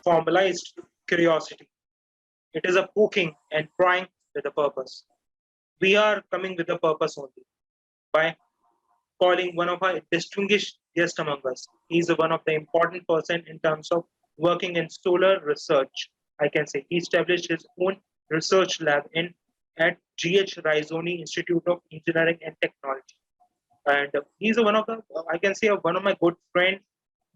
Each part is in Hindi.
formalized curiosity. It is a poking and prying with a purpose. We are coming with a purpose only by calling one of our distinguished guests among us. He's one of the important person in terms of working in solar research. I can say he established his own research lab in at GH Raizoni Institute of Engineering and Technology, and he's one of the I can say one of my good friend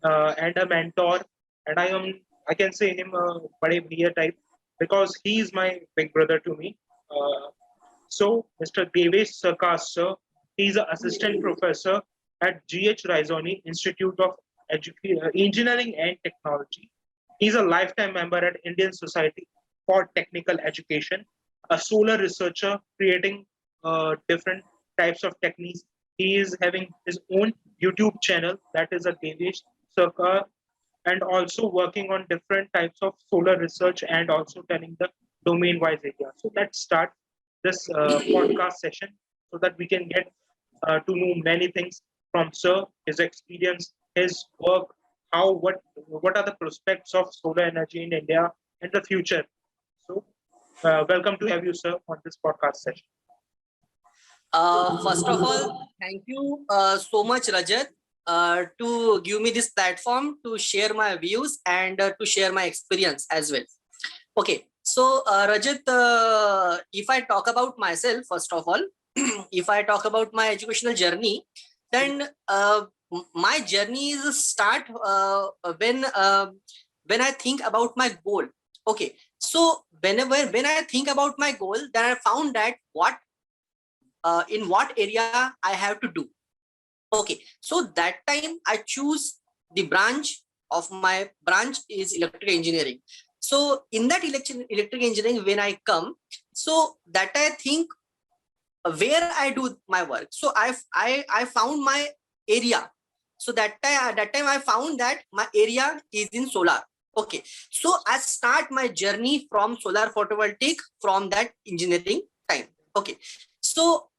and a mentor, and I can say him bade bhaiya type because he is my big brother to me. Uh, so, Mr. Devesh Sarkar, sir, he's an assistant professor at GH Raizoni Institute of Engineering and Technology. He's a lifetime member at Indian Society for Technical Education, a solar researcher creating different types of techniques. He is having his own YouTube channel that is a Devesh Sarkar, and also working on different types of solar research and also telling the domain wise area. So let's start this podcast session so that we can get to know many things from Sir, his experience, his work, how what are the prospects of solar energy in India in the future. So, welcome to have you, sir, on this podcast session. First of all, thank you so much, Rajat, to give me this platform to share my views and to share my experience as well. Okay, so Rajat, if I talk about myself, first of all, if I talk about my educational journey, then my journey is start when I think about my goal. Okay, so when I think about my goal, then I found that in what area I have to do. Okay, so that time I choose the branch of my branch is electrical engineering. So in that electric engineering, when I come, so that I think where I do my work. So I found my area. So that time I found that my area is in solar. Okay, so I start my journey from solar photovoltaic from that engineering time. Okay, so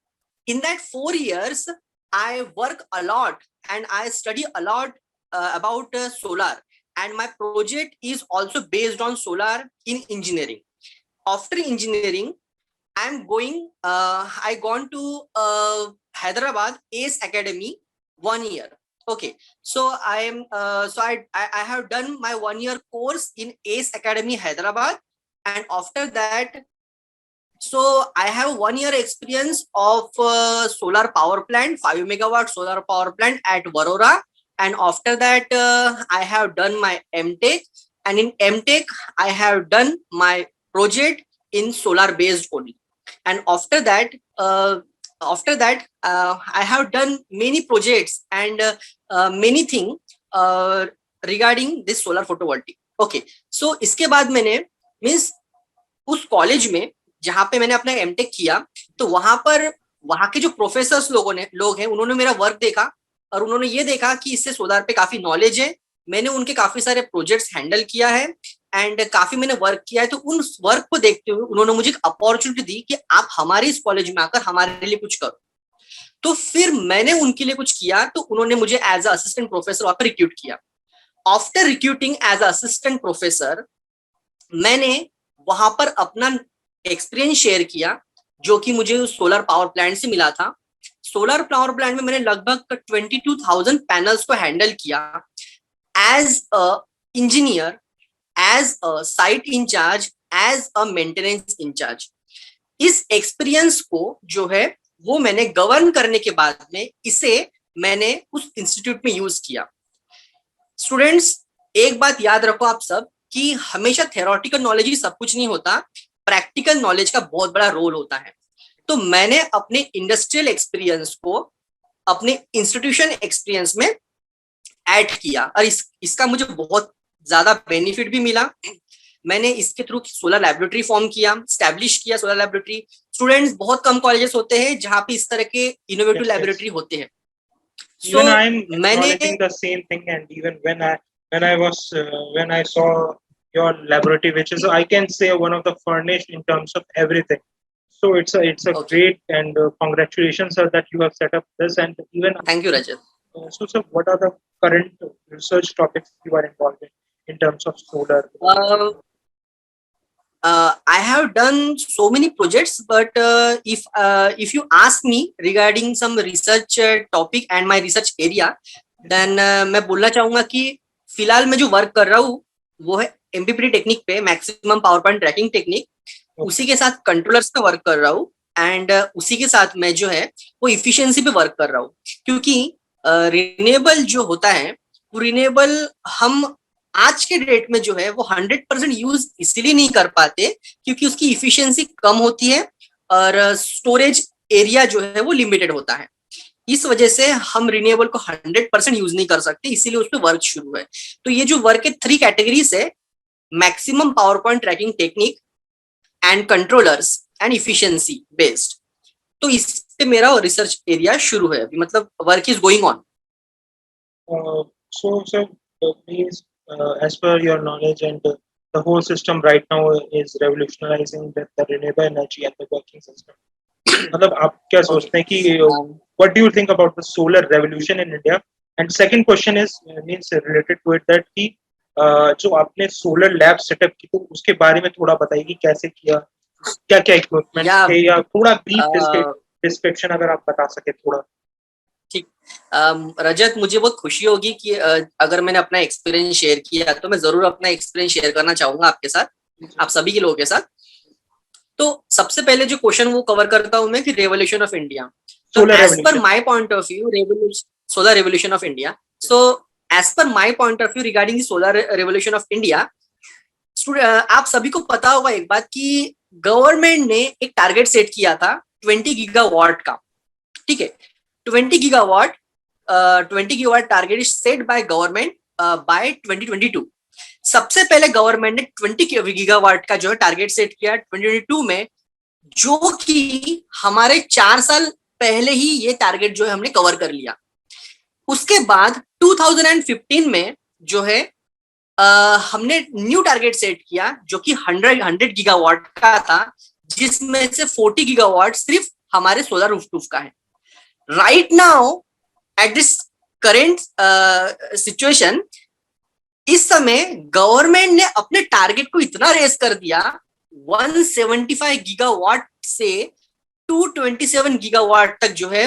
in that 4 years, I work a lot and I study a lot about solar. And my project is also based on solar in engineering. After engineering, I gone to Hyderabad ACE Academy 1 year. Okay, so I have done my 1 year course in ACE Academy Hyderabad, and after that, so I have 1 year experience of solar power plant, 5 megawatt solar power plant at Varora. And after that, I have done my MTech. And in MTech, I have done my project in solar based only. And after that, I have done many projects and many things regarding this solar photovoltaic. Okay, so इसके बाद मैंने मीन्स उस कॉलेज में जहाँ पे मैंने अपना एमटेक किया, तो वहां के जो प्रोफेसर्स लोग हैं, उन्होंने मेरा वर्क देखा और उन्होंने ये देखा कि इससे सोलार पे काफी नॉलेज है. मैंने उनके काफी सारे प्रोजेक्ट्स हैंडल किया है एंड काफी मैंने वर्क किया है. तो उन वर्क को देखते हुए उन्होंने मुझे एक अपॉर्चुनिटी दी कि आप हमारे इस कॉलेज में आकर हमारे लिए कुछ करो. तो फिर मैंने उनके लिए कुछ किया, तो उन्होंने मुझे एज असिस्टेंट प्रोफेसर वहां पर रिक्रूट किया. After recruiting as assistant professor, मैंने वहां पर अपना एक्सपीरियंस शेयर किया जो कि मुझे सोलर पावर प्लांट से मिला था. सोलर पावर प्लांट में मैंने लगभग 22,000 पैनल्स को हैंडल किया as a engineer, as a site incharge, as a maintenance incharge. इस एक्सपीरियंस को जो है वो मैंने गवर्न करने के बाद में इसे मैंने उस इंस्टीट्यूट में यूज किया. स्टूडेंट्स, एक बात याद रखो आप सब कि हमेशा थ्योरेटिकल नॉलेज ही सब कुछ नहीं होता, प्रैक्टिकल नॉलेज का बहुत बड़ा रोल होता है. तो मैंने अपने इंडस्ट्रियल एक्सपीरियंस को अपने इंस्टीट्यूशन एक्सपीरियंस में ऐड किया और इसका मुझे बहुत ज्यादा बेनिफिट भी मिला. मैंने इसके थ्रू सोलर लैबोरेटरी फॉर्म किया, स्टैब्लिश किया सोलर लैबोरेटरी. स्टूडेंट्स, बहुत कम कॉलेजेस होते हैं जहाँ पे इस तरह के इनोवेटिव लैबोरेटरी होते हैं. So even I'm acknowledging the same thing, and even when I saw your laboratory, which is I can say one of the furnished in terms of everything. So it's a great and congratulations, sir, that you have set up this. And even thank you, Rajat. So sir, what are the current research topics you are involved in? in terms of solar? I have done so many projects, but if you ask me regarding some research topic and my research area, then मैं बोलना चाहूंगा कि फिलहाल मैं जो वर्क कर रहा हूँ वो है MPPT टेक्निक पे, maximum power point tracking technique. उसी के साथ कंट्रोलर्स पे वर्क कर रहा हूँ एंड उसी के साथ मैं जो है वो इफिशियंसी पे वर्क कर रहा हूँ. क्योंकि रिन्यूएबल जो होता है वो रिन्यूएबल हम आज के डेट में जो है वो 100% यूज इसलिए नहीं कर पाते क्योंकि उसकी इफिशियंसी कम होती है और स्टोरेज एरिया जो है वो लिमिटेड होता है. इस वजह से हम रिन्यूएबल को 100% यूज नहीं कर सकते, इसीलिए उस पर वर्क शुरू है. तो ये जो वर्क है 3 कैटेगरीज है: maximum power point tracking technique and controllers and efficiency based. तो इस पे मेरा रिसर्च एरिया शुरू है अभी, मतलब work is going on. Please, as per your knowledge, and the whole system right now is revolutionizing the renewable energy and the working system. मतलब आप क्या सोचते हैं कि what do you think about the solar revolution in India? And second question is means related to it that कि जो आपने solar lab setup की तो उसके बारे में थोड़ा बताइए कि कैसे किया, क्या क्या इक्विपमेंट थे, या थोड़ा brief description अगर आप बता सके थोड़ा. ठीक. रजत, मुझे बहुत खुशी होगी कि अगर मैंने अपना एक्सपीरियंस शेयर किया तो मैं जरूर अपना एक्सपीरियंस शेयर करना चाहूंगा आपके साथ, आप सभी के लोगों के साथ. तो सबसे पहले जो क्वेश्चन वो कवर करता हूं मैं कि रेवोल्यूशन ऑफ इंडिया. तो as per my point of view solar revolution of India. So as per my point of view regarding solar revolution of India, आप सभी को पता होगा एक बात कि गवर्नमेंट ने एक टारगेट सेट किया था 20 गीगावाट का. ठीक है, 20 gigawatt target is set by government by 2022. सबसे पहले गवर्नमेंट ने 20 गीगावाट का जो है टारगेट सेट किया 2022 में, जो कि हमारे 4 साल पहले ही ये टारगेट जो है हमने कवर कर लिया. उसके बाद 2015 में जो है हमने न्यू टारगेट सेट किया जो कि 100 गीगावाट का था, जिसमें से 40 गीगावाट सिर्फ हमारे सोलर रूफटॉप का है. Right now, at this current situation, इस समय गवर्नमेंट ने अपने टारगेट को इतना रेस कर दिया 175 गीगावाट से 227 गीगावाट तक जो है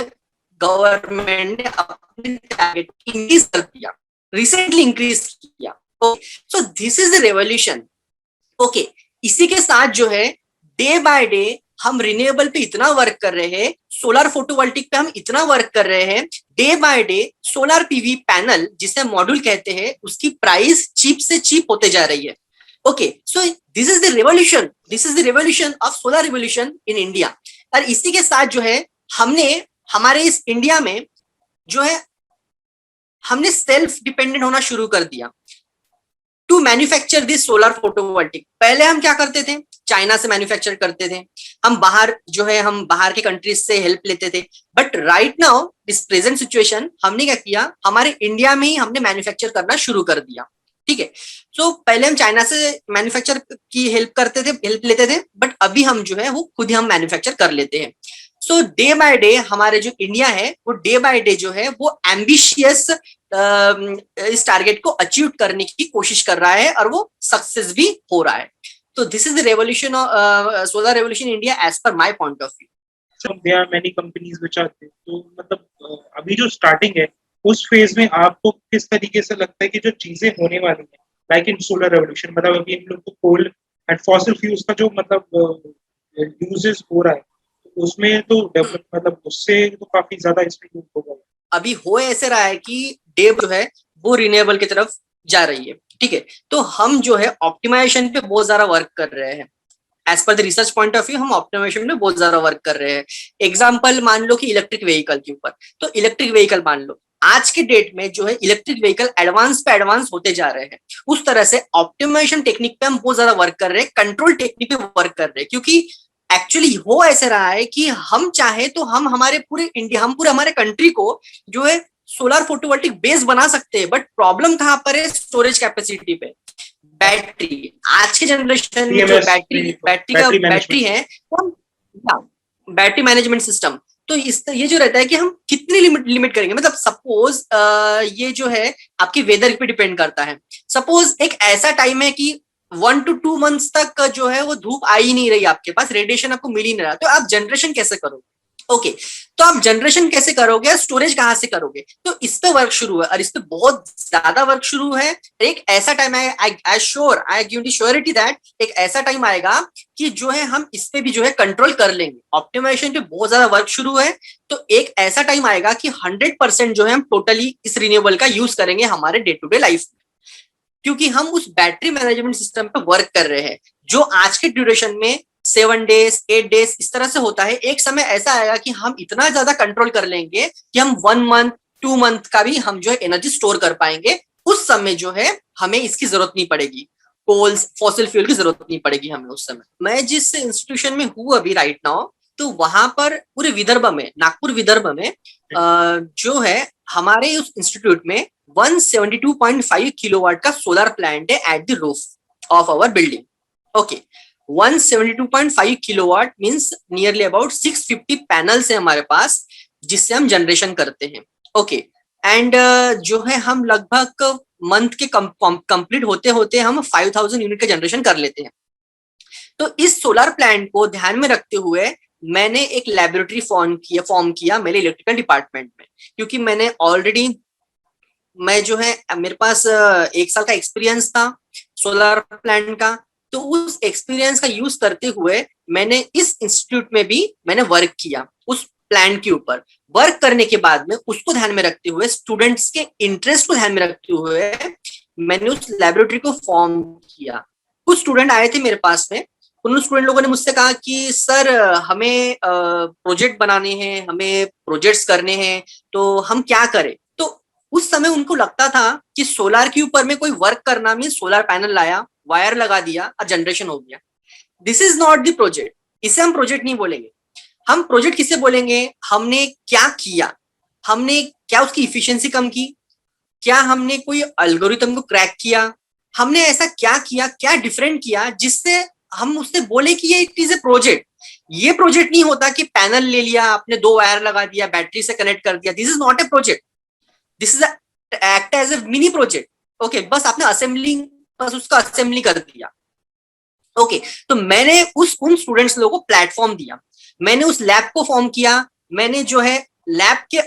गवर्नमेंट ने अपने टारगेट इंक्रीज कर दिया, रिसेंटली इंक्रीज किया. सो this is the revolution. Okay, इसी के साथ जो है डे बाय डे हम रिन्यूएबल पे इतना वर्क कर रहे हैं, सोलर फोटोवोल्टिक पे हम इतना वर्क कर रहे हैं. Day by day solar PV panel जिसे मॉड्यूल कहते हैं उसकी प्राइस चीप से चीप होते जा रही है. Okay, so this is the revolution of solar revolution in India. और इसी के साथ जो है हमने हमारे इस इंडिया में जो है हमने सेल्फ डिपेंडेंट होना शुरू कर दिया to manufacture this solar photovoltaic. पहले हम क्या करते थे, चाइना से मैन्युफैक्चर करते थे, हम बाहर के कंट्रीज से हेल्प लेते थे. But right now this present situation हमने क्या किया, हमारे इंडिया में ही हमने मैन्युफैक्चर करना शुरू कर दिया. ठीक है, सो पहले हम चाइना से मैन्युफैक्चर की हेल्प लेते थे, बट अभी हम जो है वो खुद ही हम मैन्युफैक्चर कर लेते हैं. सो डे बाय डे हमारे जो इंडिया है वो डे बाय डे जो है वो एम्बिशियस इस टारगेट को अचीव करने की कोशिश कर रहा है और वो सक्सेस भी हो रहा है. So this is the revolution of solar revolution in India as per my point of view. So there are many companies which are there. तो मतलब अभी जो स्टार्टिंग है उस फेज में आपको किस तरीके से लगता है कि जो चीजें होने वाली हैं लाइक इन सोलर रेवोल्यूशन, मतलब अभी हम लोग को कोल एंड फॉसिल फ्यूल्स का जो मतलब यूजेस हो रहा है उसमें तो डेवलप मतलब उससे तो काफी ज्यादा इसमें यूज होगा. अभी हो ऐसे रहा है कि डे जो है वो रिन्यूएबल की तरफ जा रही है. ठीक है, तो हम जो है ऑप्टिमाइजेशन पे बहुत ज्यादा वर्क कर रहे हैं. As per the research point of view हम ऑप्टिमाइजेशन में बहुत ज्यादा वर्क कर रहे हैं. एग्जांपल मान लो कि इलेक्ट्रिक व्हीकल के ऊपर, तो इलेक्ट्रिक व्हीकल मान लो आज के डेट में जो है इलेक्ट्रिक व्हीकल एडवांस पे एडवांस होते जा रहे हैं. उस तरह से ऑप्टिमाइजेशन टेक्निक पे हम बहुत ज्यादा वर्क कर रहे हैं, कंट्रोल टेक्निक पे वर्क कर रहे हैं. क्योंकि एक्चुअली हो ऐसे रहा है कि हम चाहे तो हम पूरे हमारे कंट्री को जो है सोलर फोटोवोल्टिक बेस बना सकते हैं. बट प्रॉब्लम कहां पर है, स्टोरेज कैपेसिटी पे. बैटरी आज के जनरेशन में जो बैटरी है, बैटरी मैनेजमेंट सिस्टम, तो ये जो रहता है कि हम कितनी लिमिट करेंगे, मतलब सपोज ये जो है आपकी वेदर पे डिपेंड करता है। सपोज एक ऐसा टाइम है कि 1 to 2 months तक जो है वो धूप आ ही नहीं रही, आपके पास रेडिएशन आपको मिल ही नहीं रहा, तो आप जनरेशन कैसे करोगे? ओके, तो आप जनरेशन कैसे करोगे, स्टोरेज कहां से करोगे? तो इस पे वर्क शुरू है, और इस पे बहुत ज्यादा वर्क शुरू है। एक ऐसा टाइम है, I give the surety that एक ऐसा टाइम आएगा कि जो है हम इस पे भी जो है कंट्रोल कर लेंगे। ऑप्टिमाइजेशन पे बहुत ज्यादा वर्क शुरू है, तो एक ऐसा टाइम आएगा कि 100% जो है हम टोटली इस रिन्यूएबल का यूज करेंगे हमारे डे टू डे लाइफ में, क्योंकि हम उस बैटरी मैनेजमेंट सिस्टम पे वर्क कर रहे हैं जो आज के ड्यूरेशन में 7 days 8 days इस तरह से होता है। एक समय ऐसा आएगा कि हम इतना ज्यादा कंट्रोल कर लेंगे कि हम 1 month 2 month का भी हम जो है एनर्जी स्टोर कर पाएंगे। उस समय जो है हमें इसकी जरूरत नहीं पड़ेगी, कोल्स फॉसिल फ्यूल की जरूरत नहीं पड़ेगी हमें उस समय। मैं जिस इंस्टीट्यूशन में हूँ अभी राइट नाउ, तो वहां पर पूरे विदर्भ में, नागपुर विदर्भ में जो है हमारे उस इंस्टीट्यूट में 172.5 किलोवाट का सोलर प्लांट है at the roof of our building. Okay, 172.5 kilowatt means nearly about 650 panels है हमारे पास जिससे हम जनरेशन करते हैं। ओके, एंड जो है हम लगभग मंथ के कंप्लीट होते होते हम 5000 यूनिट का जनरेशन कर लेते हैं। तो इस सोलर प्लांट को ध्यान में रखते हुए मैंने एक लेबोरेटरी फॉर्म किया मेरे इलेक्ट्रिकल डिपार्टमेंट में, क्योंकि मैंने ऑलरेडी मैं जो है मेरे पास 1 साल का एक्सपीरियंस था सोलर प्लांट का। तो उस एक्सपीरियंस का यूज करते हुए मैंने इस इंस्टीट्यूट में भी मैंने वर्क किया उस प्लांट के ऊपर। वर्क करने के बाद में उसको ध्यान में रखते हुए, स्टूडेंट्स के इंटरेस्ट को ध्यान में रखते हुए मैंने उस लेबोरेटरी को फॉर्म किया। कुछ स्टूडेंट आए थे मेरे पास में, उन स्टूडेंट लोगों ने मुझसे कहा कि सर हमें प्रोजेक्ट बनाने हैं, हमें प्रोजेक्ट्स करने हैं, तो हम क्या करें? तो उस समय उनको लगता था कि सोलर के ऊपर में कोई वर्क करना मीन सोलर पैनल लाया, वायर लगा दिया और जनरेशन हो गया। This is not the project. इसे हम प्रोजेक्ट नहीं बोलेंगे। हम प्रोजेक्ट किसे बोलेंगे? हमने क्या किया, हमने क्या उसकी इफिशियंसी कम की, क्या हमने कोई एल्गोरिथम को क्रैक किया, हमने ऐसा क्या किया, क्या डिफरेंट किया जिससे हम उससे बोले कि ये इट इज ए प्रोजेक्ट। ये प्रोजेक्ट नहीं होता कि पैनल ले लिया आपने, 2 वायर लगा दिया, बैटरी से कनेक्ट कर दिया। This is not a project, this is act as a mini project. Okay, बस आपने असेंबलिंग, बस उसका असेंबली कर दिया। ओके, तो मैंने उन स्टूडेंट्स लोगों को प्लेटफॉर्म दिया, मैंने उस लैब को फॉर्म किया। मैंने जो है लैब के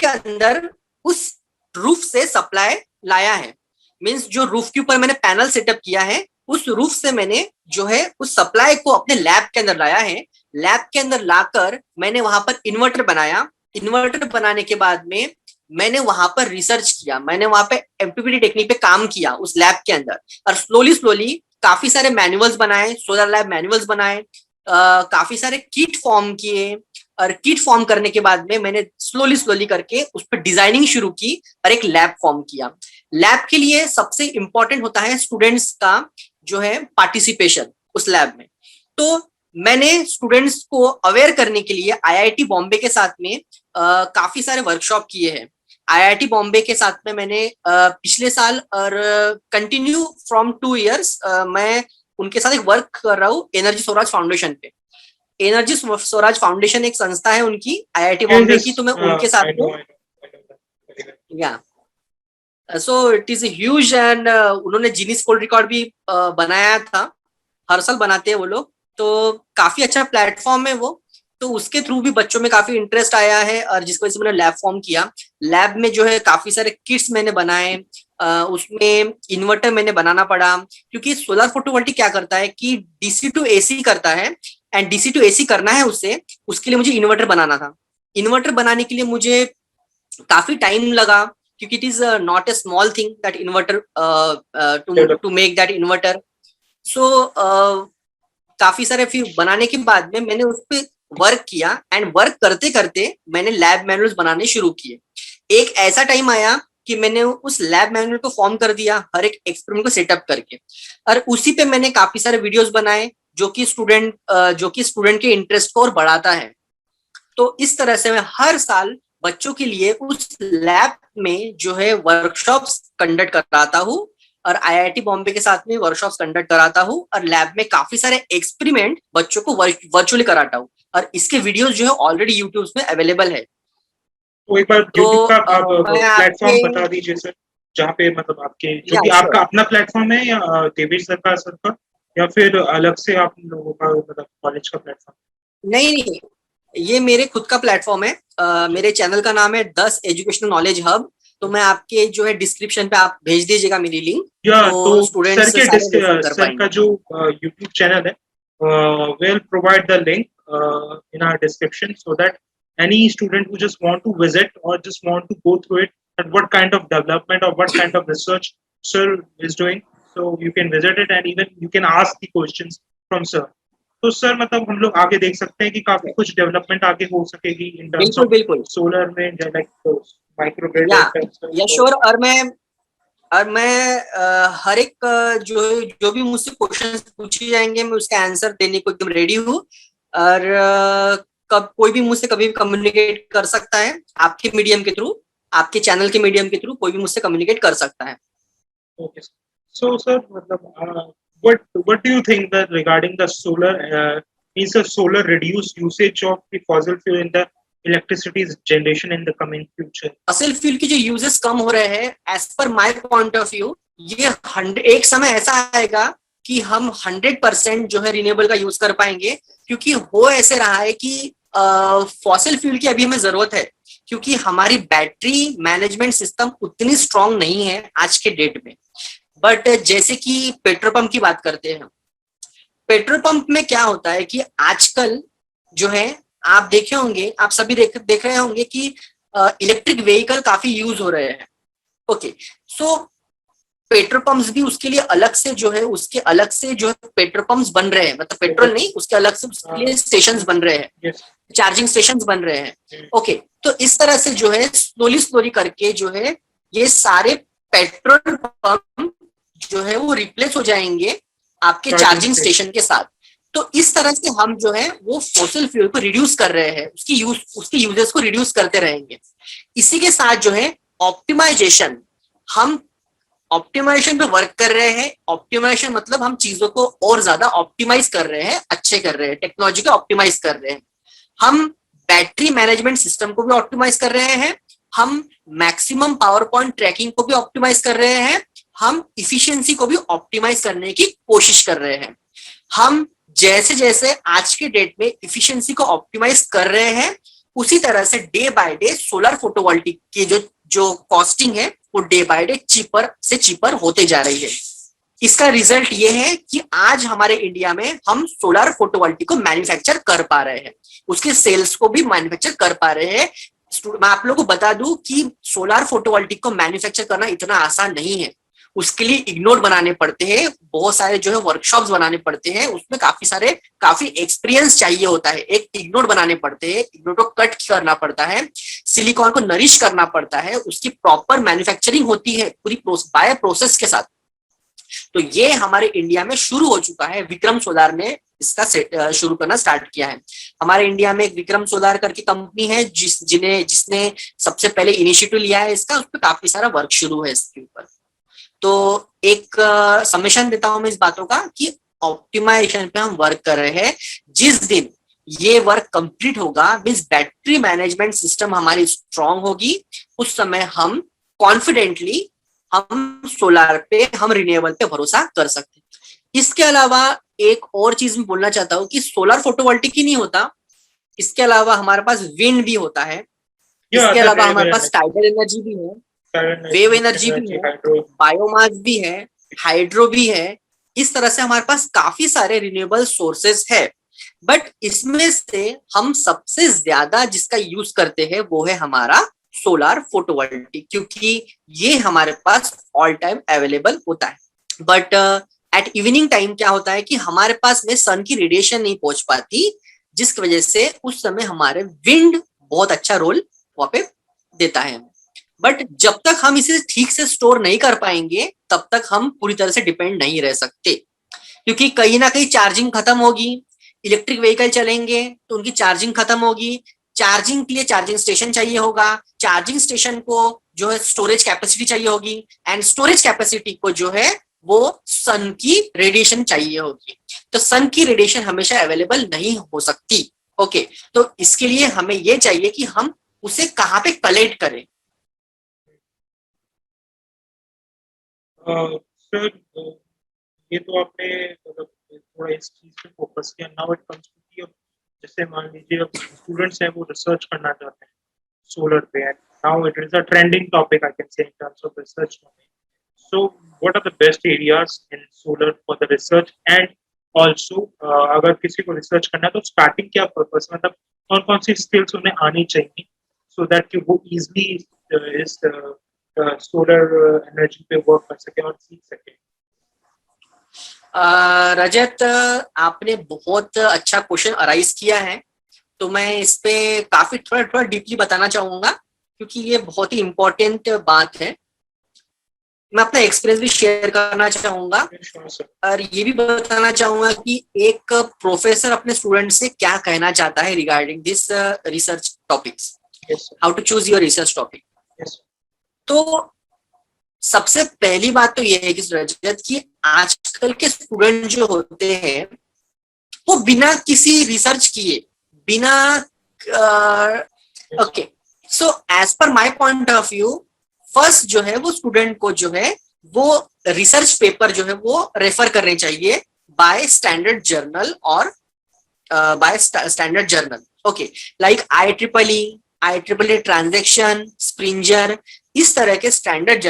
अंदर उस रूफ से सप्लाई लाया है, मींस जो रूफ के ऊपर मैंने पैनल सेटअप किया है उस रूफ से मैंने जो है उस सप्लाई को अपने लैब के अंदर लाया है। लैब के अंदर लाकर मैंने वहां पर इन्वर्टर बनाया। इन्वर्टर बनाने के बाद में मैंने वहां पर रिसर्च किया, मैंने वहां पे एमपीपीटी टेक्निक पे काम किया उस लैब के अंदर, और स्लोली काफी सारे मैनुअल्स बनाए, सोलर लैब मैनुअल्स बनाए, काफी सारे किट फॉर्म किए, और किट फॉर्म करने के बाद में मैंने स्लोली करके उस पर डिजाइनिंग शुरू की और एक लैब फॉर्म किया। लैब के लिए सबसे इंपॉर्टेंट होता है स्टूडेंट्स का जो है पार्टिसिपेशन उस लैब में। तो मैंने स्टूडेंट्स को अवेयर करने के लिए आईआईटी बॉम्बे के साथ में काफी सारे वर्कशॉप किए हैं। आईआईटी बॉम्बे के साथ में मैंने पिछले साल और कंटिन्यू फ्रॉम 2 years मैं उनके साथ एक वर्क कर रहा हूँ एनर्जी स्वराज फाउंडेशन पे। एनर्जी स्वराज फाउंडेशन एक संस्था है उनकी, आईआईटी बॉम्बे की, तो मैं उनके साथ में या so it is huge. And उन्होंने गिनीज वर्ल्ड रिकॉर्ड भी बनाया था, हर साल बनाते हैं वो लोग, तो काफी अच्छा प्लेटफॉर्म है वो। तो उसके थ्रू भी बच्चों में काफी इंटरेस्ट आया है, और जिसकी वजह से मैंने लैब फॉर्म किया। लैब में जो है काफी सारे किट्स मैंने बनाए, उसमें इन्वर्टर मैंने बनाना पड़ा, क्योंकि सोलर फोटोवोल्टिक क्या करता है कि डीसी टू एसी करता है, एंड डीसी टू एसी करना है उसे, उसके लिए मुझे इन्वर्टर बनाना था। इन्वर्टर बनाने के लिए मुझे काफी टाइम लगा, क्योंकि it is not a small thing that inverter to make that inverter. So काफी सारे फिर बनाने के बाद में मैंने उस पर वर्क किया, एंड वर्क करते करते मैंने लैब मैनुअल्स बनाने शुरू किए। एक ऐसा टाइम आया कि मैंने उस लैब मैनुअल को फॉर्म कर दिया हर एक एक्सपेरिमेंट को सेटअप करके, और उसी पे मैंने काफी सारे वीडियोस बनाए जो कि स्टूडेंट के इंटरेस्ट को और बढ़ाता है। तो इस तरह से मैं हर साल बच्चों के लिए उस लैब में जो है वर्कशॉप्स कंडक्ट कराता हूँ, और आईआईटी बॉम्बे के साथ में वर्कशॉप्स कंडक्ट कराता हूँ, और लैब में काफी सारे एक्सपेरिमेंट बच्चों को वर्चुअली कराता हूँ। और इसके वीडियोस जो है ऑलरेडी यूट्यूब में अवेलेबल है। तो एक बार तो यूट्यूब का आप मैं प्लेटफॉर्म आपके बता दीजिए सर, जहाँ पे मतलब आपके जो या भी श्योर आपका अपना प्लेटफॉर्म है, या देवेश सर का, या फिर अलग से आप लोगों का मतलब कॉलेज का प्लेटफॉर्म? नहीं नहीं, ये मेरे खुद का प्लेटफॉर्म है। मेरे चैनल का नाम है 10 एजुकेशनल नॉलेज हब। तो मैं आपके जो है डिस्क्रिप्शन पे आप भेज दीजिएगा मेरी लिंक, या तो तो सर स्टूडेंट्स के सारे रेफर कर सर का पाएंगे। जो यूट्यूब चैनल है, we'll provide the link in our description, so that any student who just want to visit or just want to go through it, and what kind of development or what kind of research sir is doing, so you can visit it and even you can ask the questions from sir. तो सर मतलब हम लोग आगे देख सकते हैं कि काफी कुछ डेवलपमेंट आगे हो सकेगी इन टर्म्स बिल्कुल ऑफ बिल्कुल। सोलर में, लाइक माइक्रोग्रिड या या तो। श्योर। और मैं हर एक जो जो भी मुझसे क्वेश्चन पूछे जाएंगे मैं उसका आंसर देने को एकदम रेडी हूँ। और कब कोई भी मुझसे कभी भी कम्युनिकेट कर सकता है आपके मीडियम के थ्रू, आपके चैनल के मीडियम के थ्रू कोई भी मुझसे कम्युनिकेट कर सकता है। Okay. So, sir, what do you think that regarding the solar, means the solar reduce usage of the fossil fuel in the electricity generation in the coming future? Fossil fuel की जो यूजेस कम हो रहे हैं as per my point of view, ये एक समय ऐसा आएगा कि हम 100% जो है रिन्यूएबल का यूज कर पाएंगे। क्योंकि हो ऐसे रहा है कि फॉसिल फ्यूल की अभी हमें जरूरत है, क्योंकि हमारी बैटरी मैनेजमेंट सिस्टम उतनी स्ट्रांग नहीं है आज के डेट में। बट जैसे कि पेट्रोल पंप की बात करते हैं, पेट्रोल पंप में क्या होता है कि आजकल जो है आप देखे होंगे, आप सभी देख रहे होंगे कि इलेक्ट्रिक व्हीकल काफी यूज हो रहे हैं। ओके, सो पेट्रोल पंप्स भी उसके लिए अलग से जो है उसके अलग से जो है पेट्रोल पंप्स बन रहे हैं, मतलब पेट्रोल नहीं, उसके अलग से उसके लिए स्टेशंस बन रहे हैं, Yes. चार्जिंग स्टेशंस बन रहे हैं। ओके, तो इस तरह से जो है स्लोली स्लोली करके जो है ये सारे पेट्रोल पंप जो है वो रिप्लेस हो जाएंगे आपके चार्जिंग स्टेशन के साथ। तो इस तरह से हम जो है वो फॉसिल फ्यूल को रिड्यूस कर रहे हैं, उसकी यूजेस को रिड्यूस करते रहेंगे। इसी के साथ जो है ऑप्टिमाइजेशन, हम ऑप्टिमाइजेशन पे वर्क कर रहे हैं। ऑप्टिमाइजेशन मतलब हम चीजों को और ज्यादा ऑप्टिमाइज कर रहे हैं, अच्छे कर रहे हैं, टेक्नोलॉजी को ऑप्टिमाइज कर रहे हैं। हम बैटरी मैनेजमेंट सिस्टम को भी ऑप्टिमाइज कर रहे हैं, हम मैक्सिमम पावर पॉइंट ट्रैकिंग को भी ऑप्टिमाइज कर रहे हैं, हम इफिशियंसी को भी ऑप्टिमाइज करने की कोशिश कर रहे हैं। हम जैसे जैसे आज के डेट में इफिशियंसी को ऑप्टिमाइज कर रहे हैं, उसी तरह से day by day solar photovoltaic की जो कॉस्टिंग है वो डे बाय डे चीपर से चीपर होते जा रही है। इसका रिजल्ट ये है कि आज हमारे इंडिया में हम सोलर फोटोवोल्टिक को मैन्युफैक्चर कर पा रहे हैं, उसके सेल्स को भी मैन्युफैक्चर कर पा रहे हैं। मैं आप लोगों को बता दूं कि सोलर फोटोवोल्टिक को मैन्युफैक्चर करना इतना आसान नहीं है। उसके लिए इग्नोड बनाने पड़ते हैं, बहुत सारे जो है वर्कशॉप्स बनाने पड़ते हैं, उसमें काफी एक्सपीरियंस चाहिए होता है। एक इग्नोड बनाने पड़ते हैं, इग्नोड को कट करना पड़ता है, सिलिकॉन को नरिश करना पड़ता है, उसकी प्रॉपर मैन्युफैक्चरिंग होती है पूरी बायो प्रोसेस के साथ। तो ये हमारे इंडिया में शुरू हो चुका है, विक्रम सोलार ने इसका शुरू करना स्टार्ट किया है। हमारे इंडिया में एक विक्रम सोलार करके कंपनी है जिसने सबसे पहले इनिशिएटिव लिया है इसका, उस पर काफी सारा वर्क शुरू है इसके ऊपर। तो एक समेशन देता हूं मैं इस बातों का कि ऑप्टिमाइजेशन पे हम वर्क कर रहे हैं। जिस दिन ये वर्क कंप्लीट होगा, मींस बैटरी मैनेजमेंट सिस्टम हमारी स्ट्रांग होगी, उस समय हम कॉन्फिडेंटली हम सोलर पे, हम रिन्यूएबल पे भरोसा कर सकते हैं। इसके अलावा एक और चीज मैं बोलना चाहता हूँ कि सोलर फोटोवोल्टिक ही नहीं होता, इसके अलावा हमारे पास विंड भी होता है, इसके अलावा हमारे पास टाइडल एनर्जी भी है, वेव एनर्जी भी है, बायोमास भी है, हाइड्रो भी है। इस तरह से हमारे पास काफी सारे रिन्यूएबल सोर्सेस है। बट इसमें से हम सबसे ज्यादा जिसका यूज करते हैं वो है हमारा सोलर फोटोवोल्टिक, क्योंकि ये हमारे पास ऑल टाइम अवेलेबल होता है। बट एट इवनिंग टाइम क्या होता है कि हमारे पास में सन की रेडिएशन नहीं पहुंच पाती, जिसकी वजह से उस समय हमारे विंड बहुत अच्छा रोल वहां पे देता है। बट जब तक हम इसे ठीक से स्टोर नहीं कर पाएंगे तब तक हम पूरी तरह से डिपेंड नहीं रह सकते, क्योंकि कहीं ना कहीं चार्जिंग खत्म होगी, इलेक्ट्रिक व्हीकल चलेंगे तो उनकी चार्जिंग खत्म होगी, चार्जिंग के लिए चार्जिंग स्टेशन चाहिए होगा, चार्जिंग स्टेशन को जो है स्टोरेज कैपेसिटी चाहिए होगी, एंड स्टोरेज कैपेसिटी को जो है वो सन की रेडिएशन चाहिए होगी। तो सन की रेडिएशन हमेशा अवेलेबल नहीं हो सकती, ओके, तो इसके लिए हमें ये चाहिए कि हम उसे कहाँ पे कलेक्ट करें. सर, ये तो आपने मतलब थोड़ा इस चीज पे फोकस किया. नाउ इट कम्स टू कि जैसे मान लीजिए अब स्टूडेंट्स हैं वो रिसर्च करना चाहते हैं सोलर पे, and now it is a trending topic I can say in terms of research. So, what are the best areas in solar for the research? And also, अगर किसी को रिसर्च करना है तो स्टार्टिंग क्या पर्पस, मतलब कौन कौन सी स्किल्स उन्हें आनी चाहिए सो दैट कि वो इजली इस सोलर एनर्जी पे वर्क कर सके और सीख सके. रजत, आपने बहुत अच्छा क्वेश्चन अराइज किया है, तो मैं इस पे काफी थोड़ा थोड़ा डीपली बताना चाहूंगा, क्योंकि ये बहुत ही इम्पोर्टेंट बात है. मैं अपना एक्सपीरियंस भी शेयर करना चाहूंगा Sure, sir. और ये भी बताना चाहूंगा कि एक प्रोफेसर अपने स्टूडेंट से क्या कहना चाहता है regarding this research topics, Yes, sir. How to choose your research topic. Yes, sir. तो सबसे पहली बात तो ये है कि रजत, कि आजकल के स्टूडेंट जो होते हैं वो बिना किसी रिसर्च किए, बिना okay, so as per my point of view, first जो है वो स्टूडेंट को जो है वो रिसर्च पेपर जो है वो रेफर करने चाहिए बाय स्टैंडर्ड जर्नल और by standard journal. Okay, like IEEE transaction, Springer, इस तरह के स्टैंडर्ड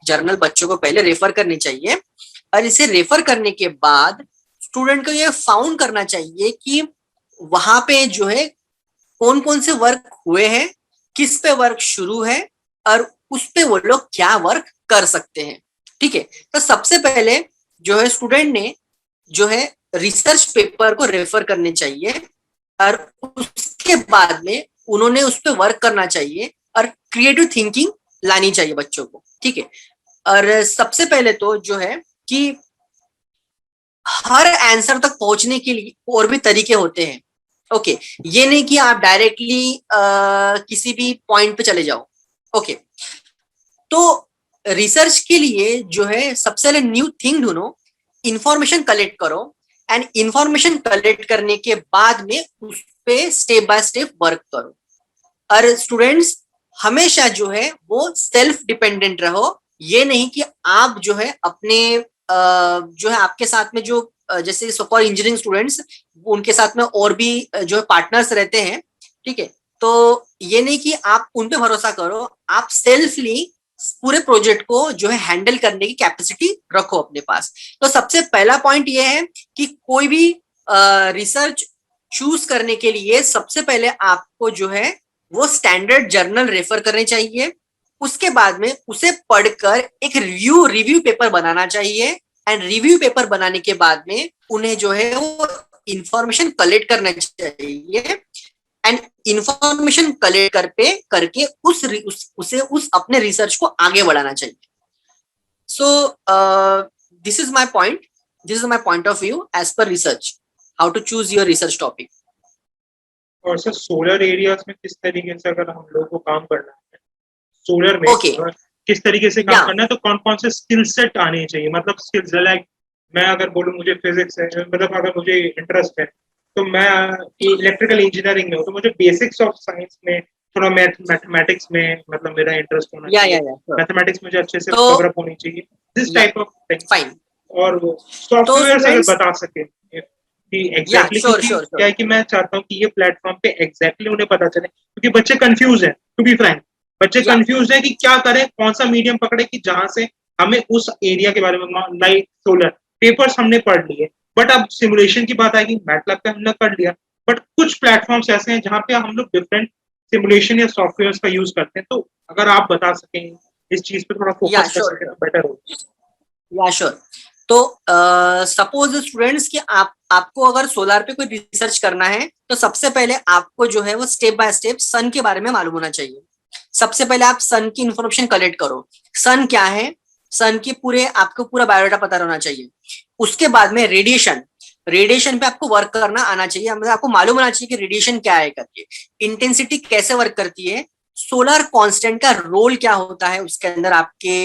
जर्नल बच्चों को पहले रेफर करनी चाहिए. और इसे रेफर करने के बाद स्टूडेंट को ये फाउंड करना चाहिए कि वहां पे जो है कौन कौन से वर्क हुए हैं, किस पे वर्क शुरू है और उस पे वो लोग क्या वर्क कर सकते हैं. ठीक है, तो सबसे पहले जो है स्टूडेंट ने जो है रिसर्च पेपर को रेफर करने चाहिए और उसके बाद में उन्होंने उस पर वर्क करना चाहिए और क्रिएटिव थिंकिंग लानी चाहिए बच्चों को. ठीक है, और सबसे पहले तो जो है कि हर आंसर तक पहुंचने के लिए और भी तरीके होते हैं. ओके, ये नहीं कि आप डायरेक्टली किसी भी पॉइंट पे चले जाओ. ओके, तो रिसर्च के लिए जो है सबसे पहले न्यू थिंग ढूंढो, इंफॉर्मेशन कलेक्ट करो एंड इंफॉर्मेशन कलेक्ट करने के बाद में उस पे स्टेप बाय स्टेप वर्क करो. और स्टूडेंट्स हमेशा जो है वो सेल्फ डिपेंडेंट रहो. ये नहीं कि आप जो है अपने जो है आपके साथ में जो जैसे सो कॉल्ड इंजीनियरिंग स्टूडेंट्स, उनके साथ में और भी जो है पार्टनर्स रहते हैं. ठीक है, तो ये नहीं कि आप उन पे भरोसा करो, आप सेल्फली पूरे प्रोजेक्ट को जो है हैंडल करने की कैपेसिटी रखो अपने पास. तो सबसे पहला पॉइंट ये है कि कोई भी रिसर्च चूज करने के लिए सबसे पहले आपको जो है वो स्टैंडर्ड जर्नल रेफर करने चाहिए. उसके बाद में उसे पढ़कर एक रिव्यू पेपर बनाना चाहिए एंड रिव्यू पेपर बनाने के बाद में उन्हें जो है वो इंफॉर्मेशन कलेक्ट करना चाहिए एंड इंफॉर्मेशन कलेक्ट करके उस अपने रिसर्च को आगे बढ़ाना चाहिए. So this is my point of view as per research, how to choose your research topic. और सर सोलर एरियाज में किस तरीके से अगर हम लोगों को काम करना है सोलर में, Okay. किस तरीके से काम Yeah. करना है, तो कौन कौन से स्किल सेट आने चाहिए, मतलब स्किल्स लाइक मैं अगर बोलूँ मुझे फिजिक्स है, मतलब अगर मुझे इंटरेस्ट है तो मैं इलेक्ट्रिकल इंजीनियरिंग में हूँ तो मुझे बेसिक्स ऑफ साइंस में, थोड़ा मैथमेटिक्स में मतलब मेरा इंटरेस्ट होना चाहिए. sure. मैथमेटिक्स मुझे अच्छे से तो- कवर अप होनी चाहिए, this Yeah. Type of thing. Fine. और सॉफ्टवेयर अगर students- बता सके कि एग्जैक्टली sure, क्योंकि sure. क्या है कि मैं चाहता हूँ कि ये प्लेटफॉर्म पे एग्जैक्टली उन्हें पता चले, क्योंकि बच्चे कंफ्यूज हैं, टू बी फ्रैंक बच्चे Yeah. कंफ्यूज हैं कि क्या करें, कौन सा मीडियम पकड़े कि जहां से हमें उस एरिया के बारे में, लाइक सोलर पेपर्स हमने पढ़ लिए, बट अब सिमुलेशन की बात आएगी, मैटलैब पे हमने कर लिया, बट कुछ प्लेटफॉर्म्स ऐसे हैं जहाँ पे हम लोग डिफरेंट सिमुलेशन या सॉफ्टवेयर का यूज करते हैं. तो अगर आप बता सकें इस चीज पे थोड़ा फोकस Yeah, कर sure, सकें तो बेटर हो. या श्योर. तो सपोज स्टूडेंट्स कि आपको अगर सोलार पे कोई रिसर्च करना है तो सबसे पहले आपको जो है वो स्टेप बाय स्टेप सन के बारे में मालूम होना चाहिए. सबसे पहले आप सन की इंफॉर्मेशन कलेक्ट करो, सन क्या है, सन की आपको पूरा बायोडाटा पता रहना चाहिए. उसके बाद में रेडिएशन पे आपको वर्क करना आना चाहिए, मतलब आपको मालूम होना चाहिए कि रेडिएशन क्या है करके, इंटेंसिटी कैसे वर्क करती है, सोलर कांस्टेंट का रोल क्या होता है उसके अंदर आपके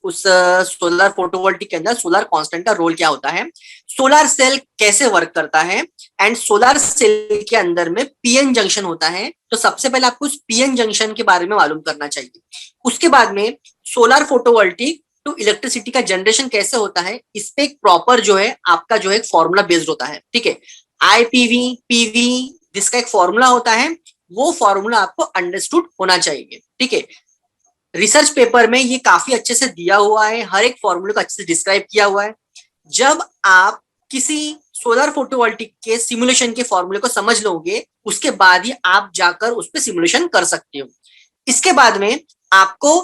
उस सोलर फोटोवोल्टिक के अंदर सोलर कांस्टेंट का रोल क्या होता है, सोलर सेल कैसे वर्क करता है, एंड सोलर सेल के अंदर में पीएन जंक्शन होता है। तो सबसे पहले आपको उस पीएन जंक्शन के बारे में मालूम करना चाहिए। उसके बाद में सोलर फोटोवोल्टिक टू इलेक्ट्रिसिटी का जनरेशन कैसे होता है, इस पे एक प्रॉपर जो है आपका जो है फॉर्मूला बेस्ड होता है। ठीक है, आईपीवी पीवी जिसका एक फॉर्मूला होता है, वो फॉर्मूला आपको अंडरस्टूड होना चाहिए। ठीक है, रिसर्च पेपर में ये काफी अच्छे से दिया हुआ है, हर एक फॉर्मूले को अच्छे से डिस्क्राइब किया हुआ है। जब आप किसी सोलर फोटोवोल्टिक के सिमुलेशन के फॉर्मूले को समझ लोगे, उसके बाद ही आप जाकर उस पर सिमुलेशन कर सकते हो। इसके बाद में आपको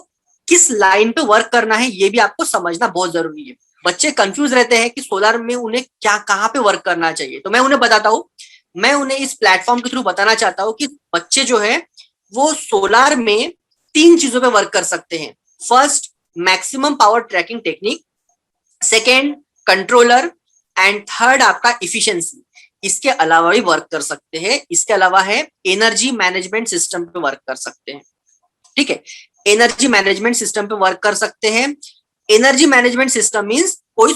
किस लाइन पे वर्क करना है ये भी आपको समझना बहुत जरूरी है। बच्चे कंफ्यूज रहते हैं कि सोलर में उन्हें क्या कहाँ पे वर्क करना चाहिए, तो मैं उन्हें बताता हूँ, मैं उन्हें इस प्लेटफॉर्म के थ्रू बताना चाहता हूँ कि बच्चे जो है वो सोलर में 3 चीजों पे वर्क कर सकते हैं। First, maximum power tracking technique, second controller, and third आपका इफिशियंसी। इसके अलावा भी वर्क कर सकते हैं। इसके अलावा है एनर्जी मैनेजमेंट सिस्टम पे वर्क कर सकते हैं। ठीक है, एनर्जी मैनेजमेंट सिस्टम पे वर्क कर सकते हैं। एनर्जी मैनेजमेंट सिस्टम मींस कोई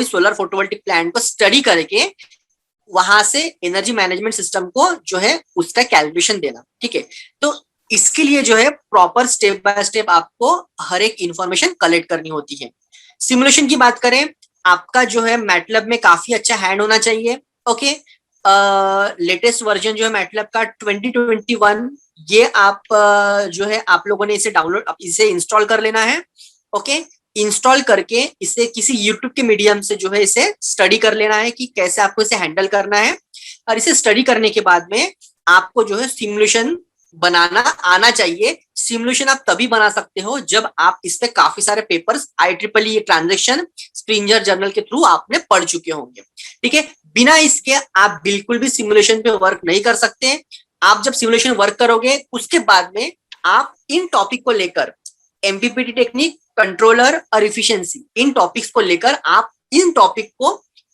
सोलर फोटोवोल्टिक प्लांट को स्टडी करके वहां से एनर्जी मैनेजमेंट सिस्टम को जो है उसका कैलकुलेशन देना। ठीक है, तो इसके लिए जो है प्रॉपर स्टेप बाय स्टेप आपको हर एक इंफॉर्मेशन कलेक्ट करनी होती है। सिमुलेशन की बात करें, आपका जो है मैटलब में काफी अच्छा हैंड होना चाहिए। ओके, लेटेस्ट वर्जन जो है मैटलब का 2021, ये आप जो है आप लोगों ने इसे डाउनलोड इसे इंस्टॉल कर लेना है। ओके, इंस्टॉल करके इसे किसी यूट्यूब के मीडियम से जो है इसे स्टडी कर लेना है कि कैसे आपको इसे हैंडल करना है। और इसे स्टडी करने के बाद में आपको जो है सिमुलेशन बनाना आना चाहिए। सिमुलेशन आप तभी बना सकते हो जब आप इस पे काफी सारे papers IEEE transaction Springer journal के थ्रू आपने पढ़ चुके होंगे। ठीक है, बिना इसके आप बिल्कुल भी सिमुलेशन पे वर्क नहीं कर सकते। आप जब सिमुलेशन वर्क करोगे उसके बाद में आप इन टॉपिक को लेकर एमपीपीटी टेक्निक, कंट्रोलर और इफिशियंसी, इन टॉपिक्स को लेकर आप इन टॉपिक को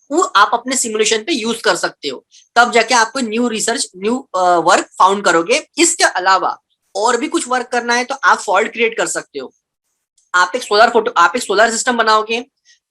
वो आप अपने सिमुलेशन पे यूज कर सकते हो। तब जाके आपको new research new work found करोगे। इसके अलावा और भी कुछ वर्क करना है तो आप फॉल्ट क्रिएट कर सकते हो। आप एक सोलर सिस्टम बनाओगे,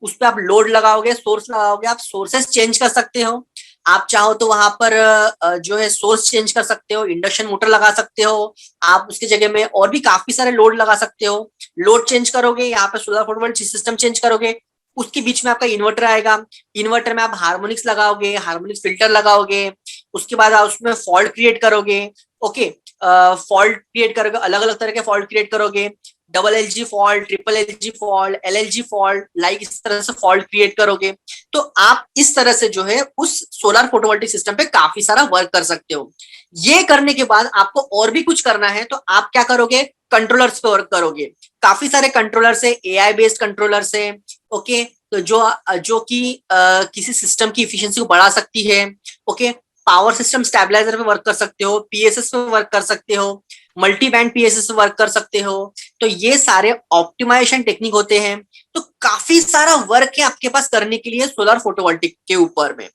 उस पर आप लोड लगाओगे, सोर्स लगाओगे, आप सोर्सेस चेंज कर सकते हो। आप चाहो तो वहां पर जो है सोर्स चेंज कर सकते हो, इंडक्शन मोटर लगा सकते हो। आप उसके जगह में और भी काफी सारे लोड लगा सकते हो। लोड चेंज करोगे, यहाँ पे सोलर फोटोवोल्टिक सिस्टम चेंज करोगे, उसके बीच में आपका इन्वर्टर आएगा। इन्वर्टर में आप हार्मोनिक्स लगाओगे, हार्मोनिक्स फिल्टर लगाओगे। उसके बाद आप उसमें फॉल्ट क्रिएट करोगे। ओके, फॉल्ट क्रिएट करोगे, अलग अलग तरह के फॉल्ट क्रिएट करोगे, double LG fault, triple LG fault, LLG fault, like इस तरह से फॉल्ट क्रिएट करोगे। तो आप इस तरह से जो है उस सोलर फोटोवोल्टिक सिस्टम पे काफी सारा वर्क कर सकते हो। ये करने के बाद आपको और भी कुछ करना है तो आप क्या करोगे, कंट्रोलर्स पे वर्क करोगे। काफी सारे कंट्रोलर्स है, AI बेस्ड कंट्रोलर्स है। ओके, तो जो कि किसी सिस्टम की इफिशियंसी को बढ़ा सकती है। ओके, पावर सिस्टम स्टेबलाइजर पे वर्क कर सकते हो, PSS पे वर्क कर सकते हो, मल्टी बैंड PSS पे वर्क कर सकते हो। तो ये सारे ऑप्टिमाइजेशन टेक्निक होते हैं। तो काफी सारा वर्क है आपके पास करने के लिए सोलर फोटोवोल्टिक के ऊपर में।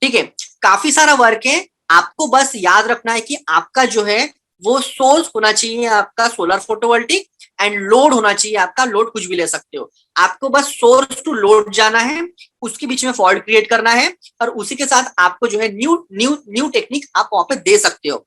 ठीक है, काफी सारा वर्क है। आपको बस याद रखना है कि आपका जो है वो सोर्स होना चाहिए आपका सोलर फोटोवोल्टिक, एंड लोड होना चाहिए आपका, लोड कुछ भी ले सकते हो। आपको बस सोर्स टू लोड जाना है, उसके बीच में फॉल्ट क्रिएट करना है, और उसी के साथ आपको जो है न्यू टेक्निक आप वहां पे दे सकते हो।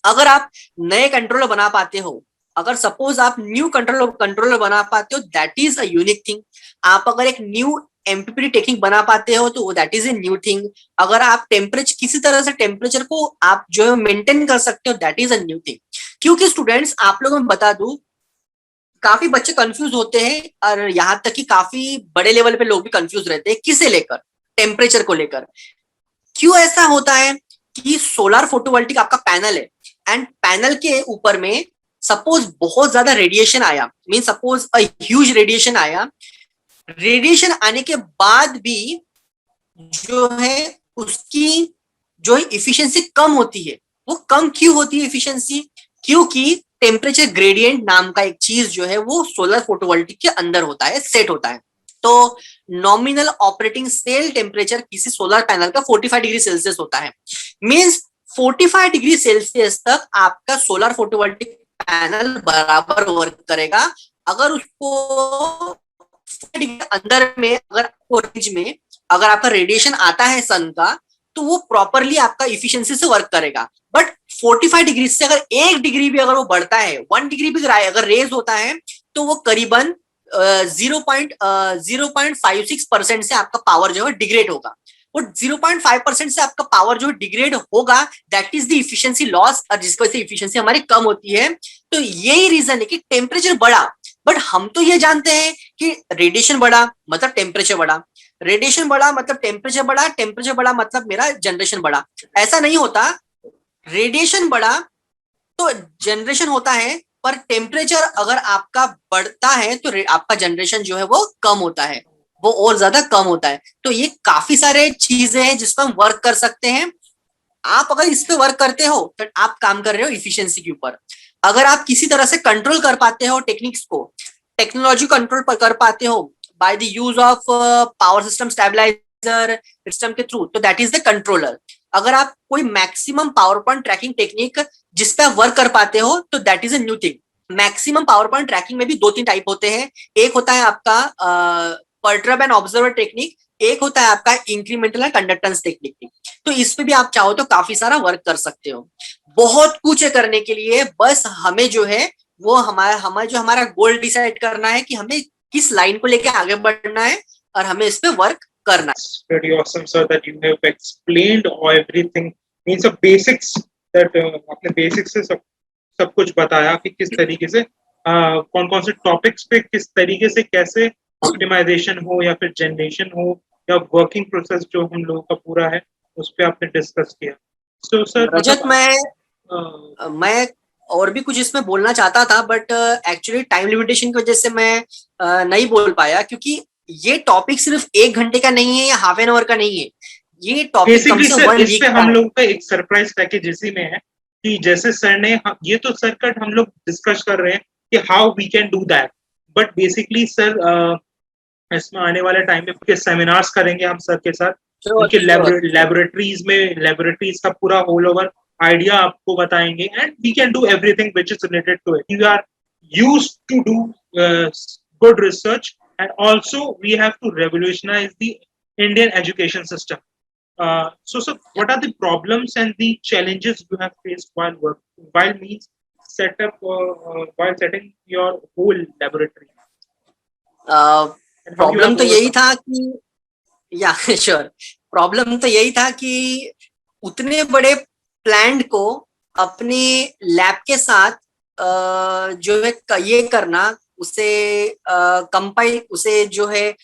अगर आप नए कंट्रोलर बना पाते हो, अगर सपोज आप न्यू कंट्रोलर बना पाते हो, that is a unique thing. आप अगर एक न्यू एमपीपीटी टेक्निक बना पाते हो तो that is a new thing. अगर आप टेम्परेचर किसी तरह से टेम्परेचर को आप जो है मेंटेन कर सकते हो, that is a new thing. क्योंकि स्टूडेंट्स आप लोगों को बता दूं, काफी बच्चे कंफ्यूज होते हैं, और यहाँ तक कि काफी बड़े लेवल पे लोग भी कंफ्यूज रहते हैं किसे लेकर, टेम्परेचर को लेकर। क्यों ऐसा होता है कि सोलर फोटोवोल्टिक आपका पैनल है, एंड पैनल के ऊपर में सपोज बहुत ज्यादा रेडिएशन आया, mean suppose a huge radiation आया, रेडिएशन आने के बाद भी जो है उसकी जो इफिशियंसी कम होती है। वो कम क्यों होती है इफिशियंसी? क्योंकि टेम्परेचर ग्रेडियंट नाम का एक चीज जो है वो सोलर फोटोवोल्टिक के अंदर होता है, सेट होता है। तो नॉमिनल ऑपरेटिंग सेल टेम्परेचर किसी सोलर पैनल का 45 डिग्री सेल्सियस होता है। मींस 45 डिग्री सेल्सियस तक आपका सोलर फोटोवोल्टिक पैनल बराबर वर्क करेगा। अगर उसको अंदर में अगर आपको रेंज में अगर आपका रेडिएशन आता है सन का, तो वो प्रॉपरली आपका इफिशियंसी से वर्क करेगा। बट 45 डिग्री से अगर 1 डिग्री भी अगर वो बढ़ता है, 1 डिग्री भी अगर रेज होता है, तो वो करीबन 0.56% से आपका पावर जो है डिग्रेड होगा। वो 0.5% से आपका पावर जो डिग्रेड होगा, that is the efficiency loss, और जिसकी वजह से इफिशियंसी हमारी कम होती है। तो यही रीजन है कि टेम्परेचर बढ़ा, बट हम तो ये जानते हैं कि रेडिएशन बढ़ा मतलब टेम्परेचर बढ़ा, रेडिएशन बढ़ा मतलब टेम्परेचर बढ़ा, टेम्परेचर बढ़ा मतलब मेरा जनरेशन बढ़ा। ऐसा नहीं होता, रेडिएशन बढ़ा तो जनरेशन होता है, पर टेम्परेचर अगर आपका बढ़ता है तो आपका जनरेशन जो है वो कम होता है, वो और ज्यादा कम होता है। तो ये काफी सारे चीजें हैं जिस पर हम वर्क कर सकते हैं। आप अगर इस पे वर्क करते हो तो आप काम कर रहे हो इफिशियंसी के ऊपर। अगर आप किसी तरह से कंट्रोल कर पाते हो टेक्निक्स को, टेक्नोलॉजी कंट्रोल पर कर पाते हो by the use of power system stabiliser system के थ्रू, तो दैट इज द कंट्रोलर। अगर आप कोई maximum power point tracking technique जिस पे आप वर्क कर पाते हो, तो that is a new thing. Maximum power point tracking में भी 2-3 टाइप होते हैं। एक होता है आपका पर्टर्ब एंड ऑब्जर्वर टेक्निक, एक होता है आपका इंक्रीमेंटल एंड कंडक्टेंस टेक्निक। तो इस पे भी आप चाहो तो काफी सारा वर्क कर सकते हो। बहुत कुछ है करने के लिए, बस हमें जो है वो हमारा गोल डिसाइड करना है कि हमें किस लाइन को लेके आगे बढ़ना है और हमें इस पे वर्क करना है। It's pretty awesome, sir, that you have explained everything. Means the basics that आपने basics से सब कुछ बताया कि किस तरीके से कौन कौन से टॉपिक्स पे किस तरीके से कैसे ऑप्टिमाइजेशन हो या फिर जनरेशन हो या वर्किंग प्रोसेस जो हम लोगों का पूरा है उस पे आपने डिस्कस किया। सो सर रजत, मतलब मैं और भी कुछ इसमें बोलना चाहता था, बट एक्चुअली टाइम लिमिटेशन की वजह से मैं नहीं बोल पाया, क्योंकि ये टॉपिक सिर्फ 1 घंटे का नहीं है या हाफ एन आवर का नहीं है, ये टॉपिक कम बेसिकली से सर 1 इस पे वीक का हम है। लोगों का एक सरप्राइज पैकेज इसी में है कि जैसे सर ने ये तो सर का हम लोग डिस्कस कर रहे हैं कि how we can do that, but basically sir इसमें आने वाले टाइम में के सेमिनार्स करेंगे हम सर के साथ, श्योर उनके श्योर। लेबोरेटरीज का पूरा होल ओवर आइडिया आपको बताएंगे and we can do everything which is related to it. We are used to do good research and also we have to revolutionise the Indian education system. So sir, what are the problems and the challenges you have faced while means while setting your whole laboratory and how you problem have तो यही overcome? था कि, या श्योर, प्रॉब्लम तो यही था कि उतने बड़े प्लांट को अपने लैब के साथ जो है ये करना, उसे कंपाइल, उसे जो है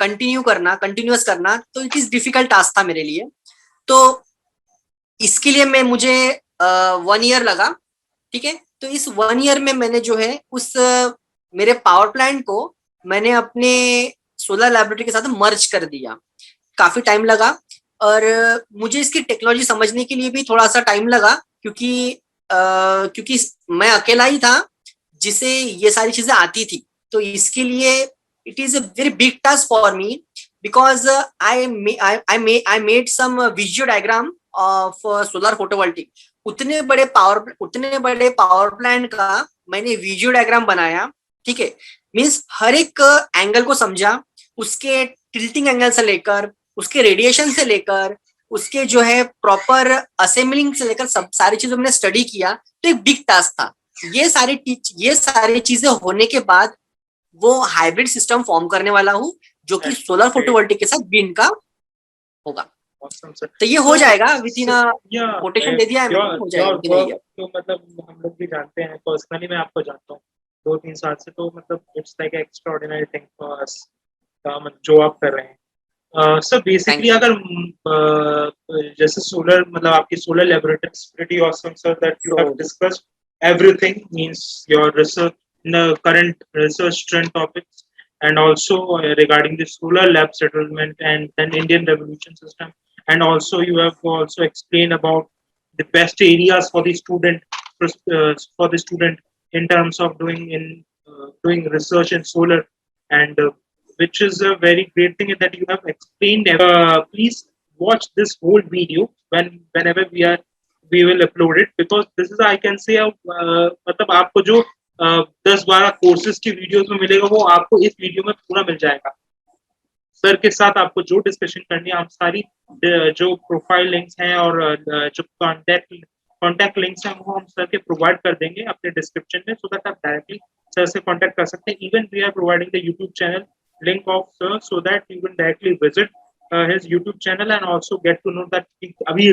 कंटिन्यूअस करना, तो इट इज डिफिकल्ट टास्क था मेरे लिए। तो इसके लिए मुझे 1 ईयर लगा। ठीक है, तो इस 1 ईयर में मैंने जो है उस मेरे पावर प्लांट को मैंने अपने सोलर लैबोरेटरी के साथ मर्ज कर दिया। काफी टाइम लगा, और मुझे इसकी टेक्नोलॉजी समझने के लिए भी थोड़ा सा टाइम लगा, क्योंकि मैं अकेला ही था जिसे ये सारी चीजें आती थी। तो इसके लिए it is a very big task for me, because I made some visual diagram of solar photovoltaic. उतने बड़े पावर प्लांट का मैंने विजुअल डायग्राम बनाया। ठीक है, मीन्स हर एक एंगल को समझा, उसके टिल्टिंग एंगल से लेकर, उसके रेडिएशन से लेकर, उसके जो है प्रॉपर असेंबलिंग से लेकर, सब सारी चीजों मैंने स्टडी किया। तो एक बिग टास्क था। ये सारी चीजें होने के बाद वो हाइब्रिड सिस्टम फॉर्म करने वाला हूँ, जो कि That's सोलर great. फोटोवोल्टिक के साथ विंड का होगा। Awesome, sir. तो ये हो So, जाएगा विद इन, yeah, कोटेशन दे दिया है मैंने, हो जाएगा your with in work year. तो मतलब हम लोग भी जानते हैं, पर्सनली मैं आपको जानता हूँ 2-3 साल से, तो मतलब it's like extraordinary thing for us जो आप कर रहे हैं। Sir thank basically you. अगर जैसे सोलर मतलब आपकी solar laboratory is pretty awesome sir that you have discussed everything means your research current research trend topics and also regarding the solar lab settlement and then Indian revolution system, and also you have also explained about the best areas for the student in terms of doing research in solar, and which is a very great thing that you have explained. Please watch this whole video whenever we will upload it, because this is I can say मतलब आपको जो 10-12 कोर्सेज की वीडियोस में मिलेगा, वो आपको इस वीडियो में पूरा मिल जाएगा। सर के साथ आपको जो डिस्कशन करनी है, आप सारी जो प्रोफाइल लिंक्स हैं और जो कॉन्टैक्ट लिंक्स हैं वो हम सर के प्रोवाइड कर देंगे अपने डिस्क्रिप्शन में, सो दैट आप डायरेक्टली सर से कॉन्टैक्ट कर सकते हैं। Even we are providing the YouTube channel link of sir, so that you can directly visit his YouTube channel and also get to know that अभी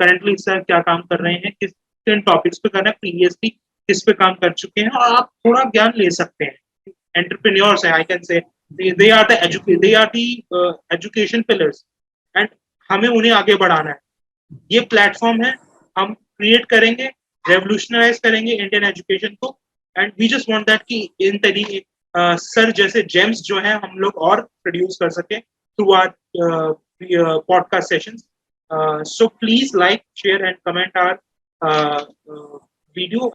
currently sir क्या काम कर रहे हैं, किन टॉपिक्स पे कर रहे हैं, प्रीवियसली किस पे काम कर चुके हैं, और आप थोड़ा ज्ञान ले सकते हैं। एंटरप्रेन्योर्स हैं, I can say they are the education pillars, and हमें उन्हें आगे बढ़ाना है। ये प्लेटफॉर्म है, हम क्रिएट करेंगे, रेवोल्यूशनराइज करेंगे इंडियन एजुकेशन को, and we just want that कि इन तरीके सर जैसे जेम्स जो हैं हम लोग और प्रोड्यूस कर सके through our podcast sessions. So please like, share and comment our video.